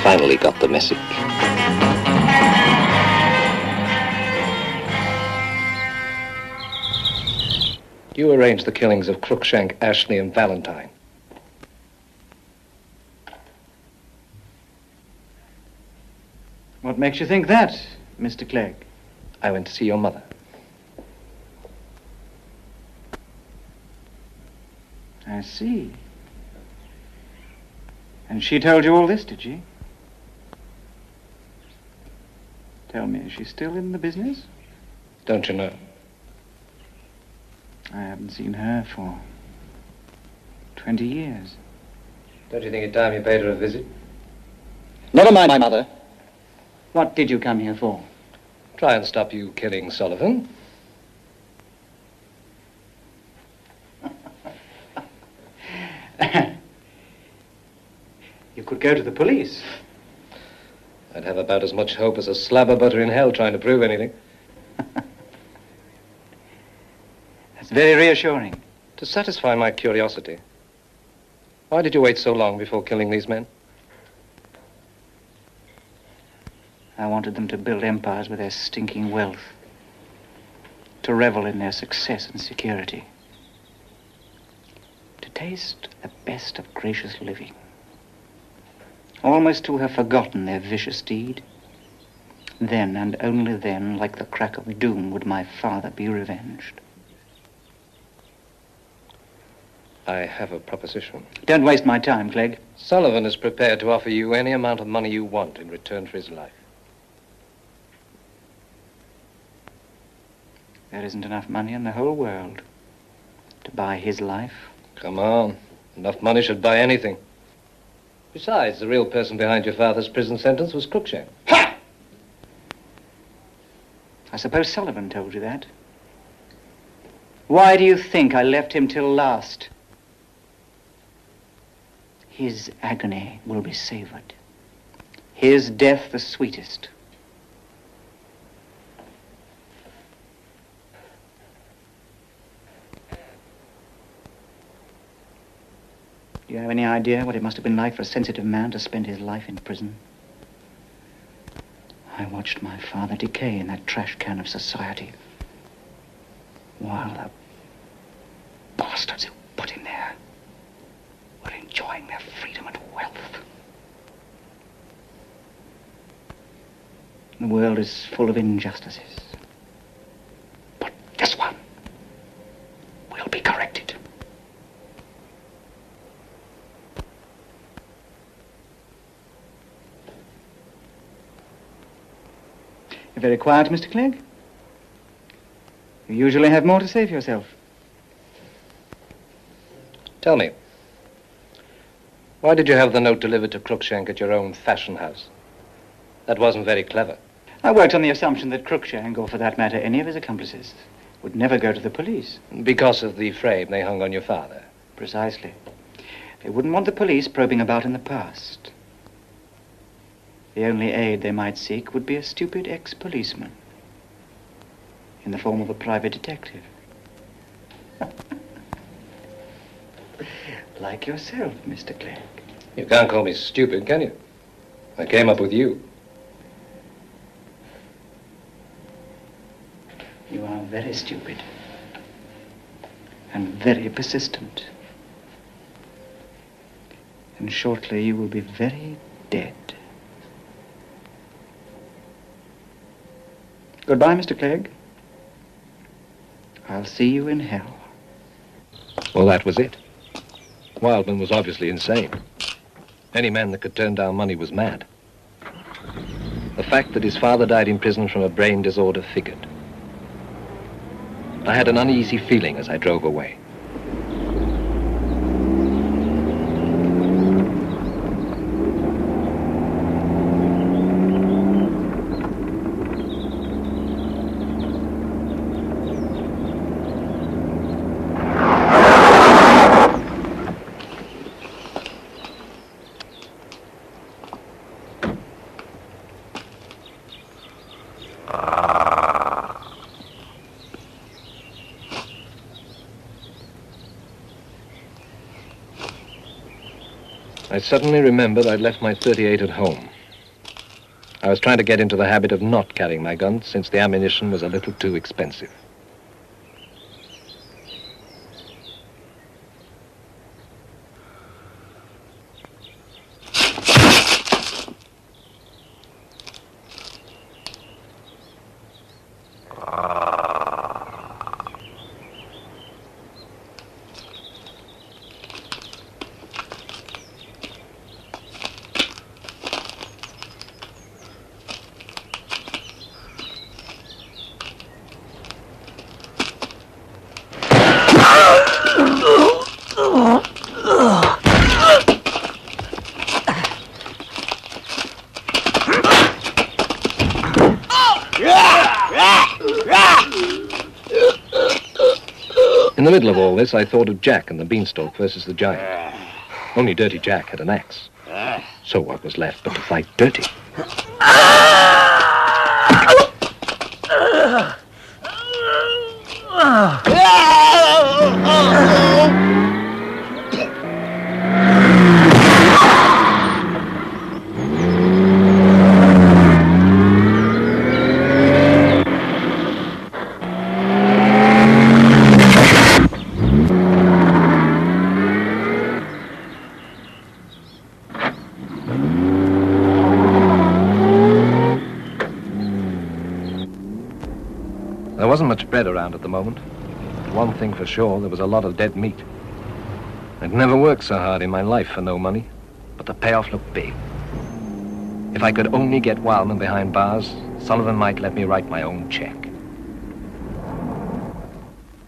Finally got the message. You arranged the killings of Crookshank, Ashley, and Valentine. What makes you think that, Mr. Clegg? I went to see your mother. I see. And she told you all this, did she? Tell me, is she still in the business? Don't you know? I haven't seen her for 20 years. Don't you think it's time you paid her a visit? Never mind my mother. What did you come here for? Try and stop you killing Sullivan. You could go to the police. I'd have about as much hope as a slab of butter in hell trying to prove anything. That's very reassuring. To satisfy my curiosity, why did you wait so long before killing these men? I wanted them to build empires with their stinking wealth, to revel in their success and security, to taste the best of gracious living, almost to have forgotten their vicious deed, Then, and only then, like the crack of doom, would my father be revenged. I have a proposition. Don't waste my time, Clegg. Sullivan is prepared to offer you any amount of money you want in return for his life. There isn't enough money in the whole world to buy his life. Come on. Enough money should buy anything. Besides, the real person behind your father's prison sentence was Cruikshank. Ha! I suppose Sullivan told you that. Why do you think I left him till last? His agony will be savored. His death the sweetest. Do you have any idea what it must have been like for a sensitive man to spend his life in prison? I watched my father decay in that trash can of society, while the bastards who put him there were enjoying their freedom and wealth. The world is full of injustices, but this one will be corrected. You're very quiet, Mr. Clegg. You usually have more to say for yourself. Tell me, why did you have the note delivered to Cruikshank at your own fashion house? That wasn't very clever. I worked on the assumption that Cruikshank, or for that matter any of his accomplices, would never go to the police. Because of the frame they hung on your father? Precisely. They wouldn't want the police probing about in the past. The only aid they might seek would be a stupid ex-policeman in the form of a private detective. Like yourself, Mr. Clegg. You can't call me stupid, can you? I came up with you. You are very stupid and very persistent. And shortly you will be very dead. Goodbye, Mr. Clegg. I'll see you in hell. Well, that was it. Wildman was obviously insane. Any man that could turn down money was mad. The fact that his father died in prison from a brain disorder figured. I had an uneasy feeling as I drove away. I suddenly remembered I'd left my .38 at home. I was trying to get into the habit of not carrying my gun since the ammunition was a little too expensive. In the middle of all this, I thought of Jack and the beanstalk versus the giant. Only Dirty Jack had an axe. So what was left but to fight Dirty? around at the moment. One thing for sure, there was a lot of dead meat. I'd never worked so hard in my life for no money, but the payoff looked big. If I could only get Wildman behind bars, Sullivan might let me write my own check.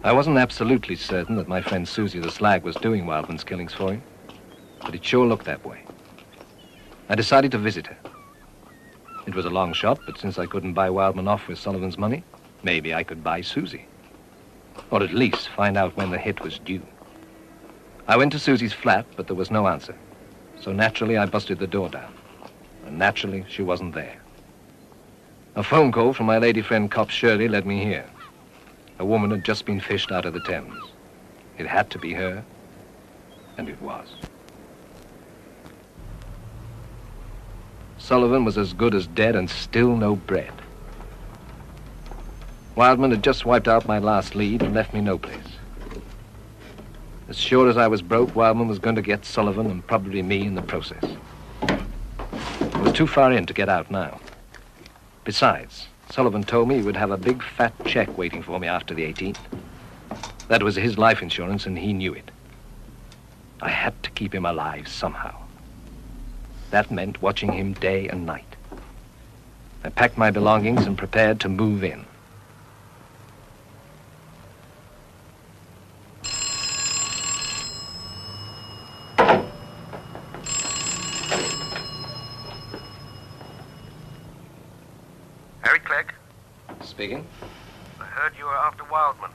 I wasn't absolutely certain that my friend Susie the Slag was doing Wildman's killings for him, but it sure looked that way. I decided to visit her. It was a long shot, but since I couldn't buy Wildman off with Sullivan's money, maybe I could buy Susie. Or at least find out when the hit was due. I went to Susie's flat, but there was no answer. So naturally, I busted the door down. And naturally, she wasn't there. A phone call from my lady friend Cop Shirley led me here. A woman had just been fished out of the Thames. It had to be her, and it was. Sullivan was as good as dead and still no bread. Wildman had just wiped out my last lead and left me no place. As sure as I was broke, Wildman was going to get Sullivan and probably me in the process. It was too far in to get out now. Besides, Sullivan told me he would have a big fat check waiting for me after the 18th. That was his life insurance, and he knew it. I had to keep him alive somehow. That meant watching him day and night. I packed my belongings and prepared to move in. Harry Clegg? Speaking. I heard you were after Wildman.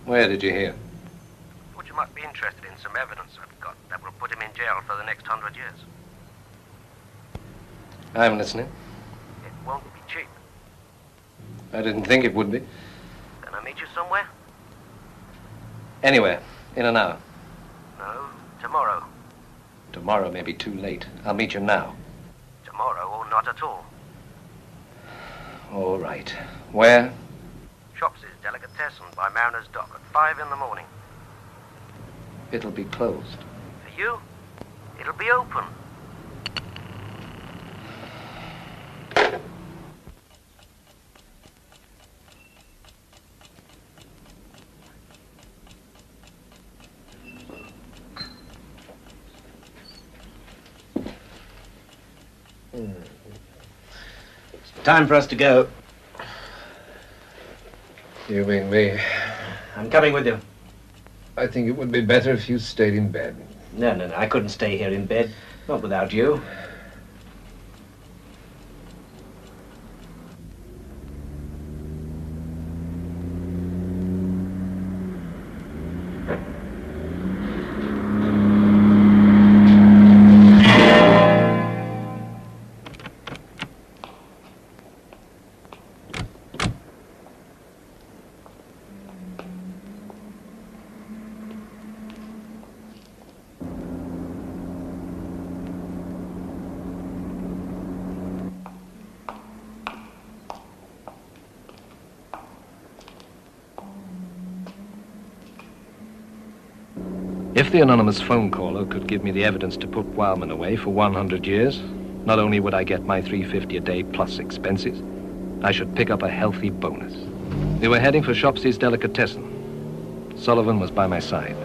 Where did you hear? Thought you might be interested in some evidence I've got that will put him in jail for the next 100 years. I'm listening. It won't be cheap. I didn't think it would be. Can I meet you somewhere? Anywhere, in an hour. No, tomorrow. Tomorrow may be too late. I'll meet you now. Tomorrow or not at all. All right. Where? Shopsy's Delicatessen by Mariner's Dock at 5 in the morning. It'll be closed. For you, it'll be open. Time for us to go. You mean me? I'm coming with you. I think it would be better if you stayed in bed. No. I couldn't stay here in bed. Not without you. If the anonymous phone caller could give me the evidence to put Wildman away for 100 years, not only would I get my $350 a day plus expenses, I should pick up a healthy bonus. We were heading for Shopsy's Delicatessen. Sullivan was by my side.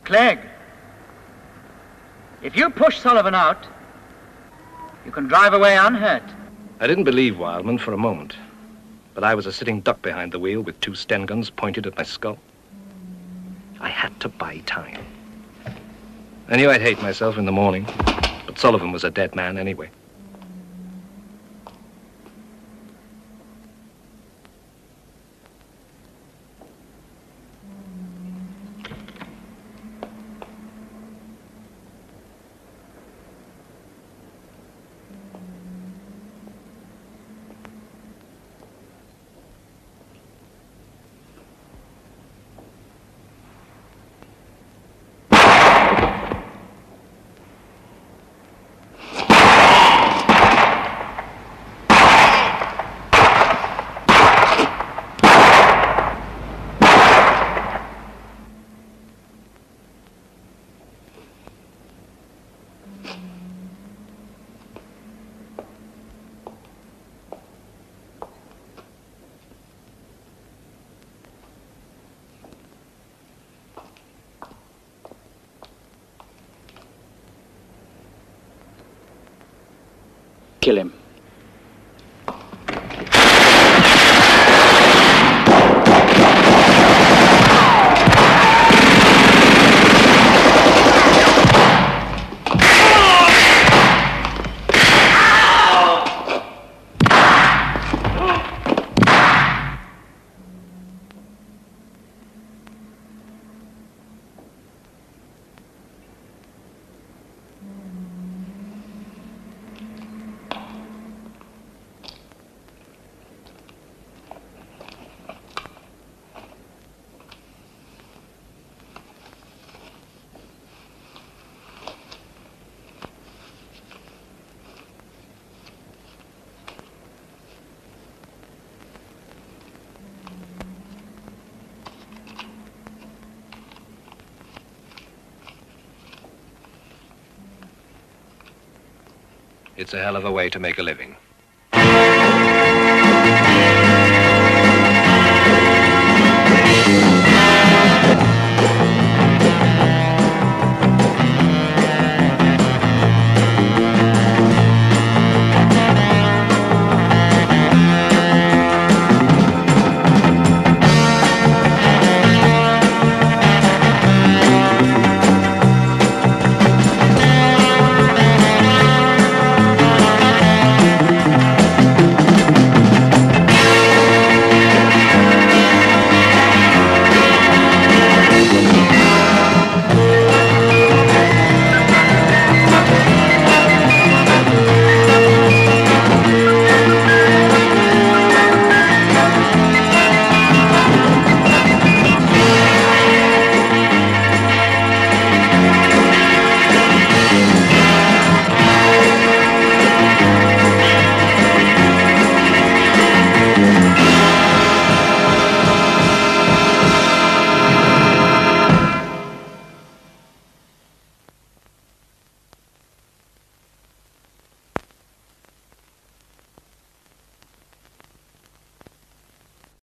Clegg, if you push Sullivan out, you can drive away unhurt. I didn't believe Wildman for a moment, but I was a sitting duck behind the wheel with 2 Sten guns pointed at my skull. I had to buy time. I knew I'd hate myself in the morning, but Sullivan was a dead man anyway. kill him. It's a hell of a way to make a living.